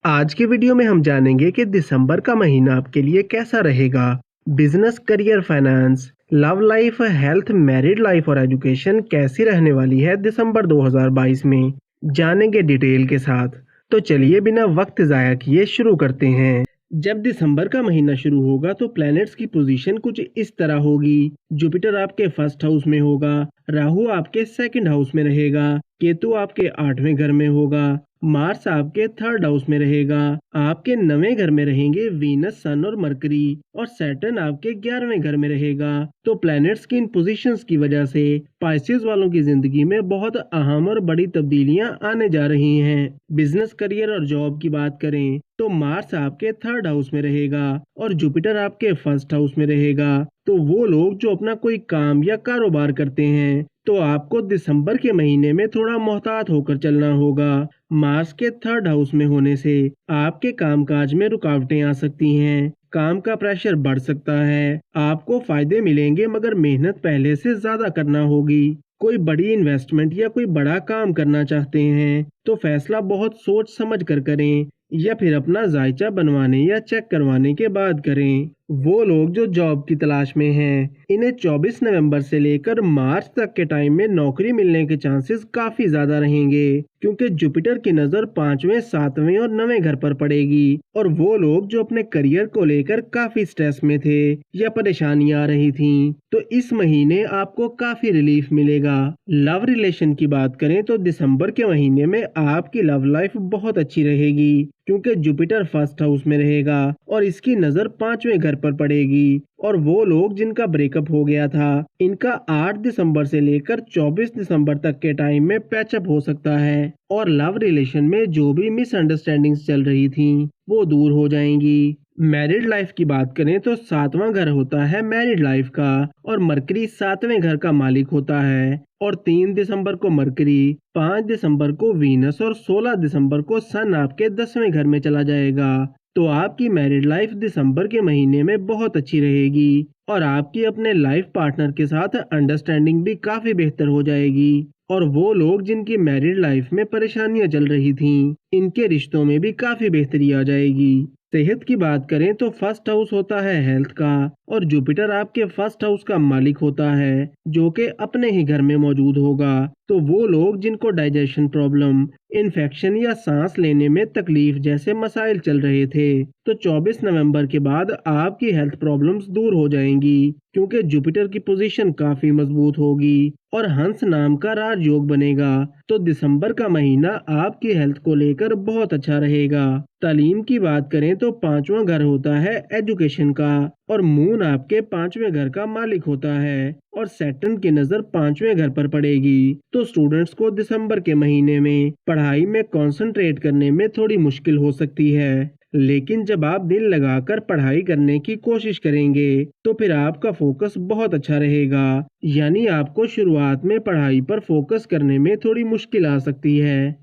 आज की वीडियो में हम जानेंगे कि दिसंबर का महीना आपके लिए कैसा रहेगा। Business, career, finance, love life, health, married life और एजुकेशन कैसी रहने वाली है दिसंबर 2022 में, जानेंगे डिटेल के साथ। तो चलिए बिना वक्त ज़ाया किए शुरू करते हैं। जब दिसंबर का महीना शुरू होगा तो प्लैनेट्स की पोजीशन कुछ इस तरह होगी। जुपिटर आपके फर्स्ट हाउस में होगा, राहु आपके सेकंड हाउस में रहेगा, केतु आपके 8वें घर में होगा, मार्स आपके थर्ड हाउस में रहेगा, आपके 9वें घर में रहेंगे वीनस, सन और मरकरी, और सैटर्न आपके 11वें घर में रहेगा। तो प्लैनेट्स की इन पोजीशंस की वजह से पाइसेस वालों की जिंदगी में बहुत अहम और बड़ी तब्दीलियां आने जा रही हैं। बिजनेस, करियर और जॉब की बात करें तो मार्स आपके थर्ड हाउस में रहेगा और जुपिटर आपके फर्स्ट हाउस में रहेगा। तो वो लोग जो अपना कोई काम या कारोबार करते हैं तो आपको दिसंबर के महीने में थोड़ा मोहतात होकर चलना होगा। मार्स के थर्ड हाउस में होने से आपके कामकाज में रुकावटें आ सकती हैं, काम का प्रेशर बढ़ सकता है, आपको फायदे मिलेंगे मगर मेहनत पहले से ज्यादा करना होगी। कोई बड़ी इन्वेस्टमेंट या कोई बड़ा काम करना चाहते हैं तो फैसला बहुत सोच समझ कर करें या फिर अपना जायचा बनवाने या चेक करवाने के बाद करें। वो लोग जो जॉब की तलाश में हैं, इन्हें 24 नवंबर से लेकर मार्च तक के टाइम में नौकरी मिलने के चांसेस काफी ज्यादा रहेंगे, क्योंकि जुपिटर की नजर 5वें, 7वें और 9वें घर पर पड़ेगी। और वो लोग जो अपने करियर को लेकर काफी स्ट्रेस में थे या परेशानियां आ रही थीं, तो इस महीने आपको काफी रिलीफ मिलेगा। लव रिलेशन की बात करें तो दिसंबर के महीने में आपकी लव लाइफ बहुत अच्छी रहेगी, क्योंकि जुपिटर फर्स्ट हाउस में रहेगा और इसकी नजर 5वें घर पर पड़ेगी। और वो लोग जिनका ब्रेकअप हो गया था, इनका 8 दिसंबर से लेकर 24 दिसंबर तक के टाइम में पैचअप हो सकता है और लव रिलेशन में जो भी मिसअंडरस्टैंडिंग्स चल रही थी वो दूर हो जाएंगी। मैरिड लाइफ की बात करें तो 7वां घर होता है मैरिड लाइफ का और मरकरी 7वें घर का मालिक होता है। और 3 दिसंबर को मरकरी, 5 दिसंबर को वीनस और 16 दिसंबर को सन आपके 10वें घर में चला जाएगा। तो आपकी मैरिड लाइफ दिसंबर के महीने में बहुत अच्छी रहेगी और आपकी अपने लाइफ पार्टनर के साथ अंडरस्टैंडिंग भी काफी बेहतर हो जाएगी। और वो लोग जिनकी मैरिड लाइफ में परेशानियां चल रही थीं, इनके रिश्तों में भी काफी बेहतरी आ जाएगी। सेहत की बात करें तो फर्स्ट हाउस होता है हेल्थ का और जुपिटर आपके फर्स्ट हाउस का मालिक होता है जो कि अपने ही घर में मौजूद होगा। तो वो लोग जिनको डाइजेशन प्रॉब्लम, इन्फेक्शन या सांस लेने में तकलीफ जैसे मसाइल चल रहे थे, तो 24 नवंबर के बाद आपकी हेल्थ प्रॉब्लम्स दूर हो जाएंगी, क्योंकि जुपिटर की पोजीशन काफी मजबूत होगी और हंस नाम का राजयोग बनेगा। तो दिसंबर का महीना आपकी हेल्थ को लेकर बहुत अच्छा रहेगा। तालीम की बात करें तो 5वां घर होता है एजुकेशन का और मून आपके 5वें घर का मालिक होता है और सैटर्न की नजर 5वें घर पर पड़ेगी। तो स्टूडेंट्स को दिसंबर के महीने में पढ़ाई में कंसंट्रेट करने में थोड़ी मुश्किल हो सकती है, लेकिन जब आप दिल लगाकर पढ़ाई करने की कोशिश करेंगे तो फिर आपका फोकस बहुत अच्छा रहेगा। यानी आपको शुरुआत में पढ़ाई पर फोकस करने में थोड़ी मुश्किल आ सकती है,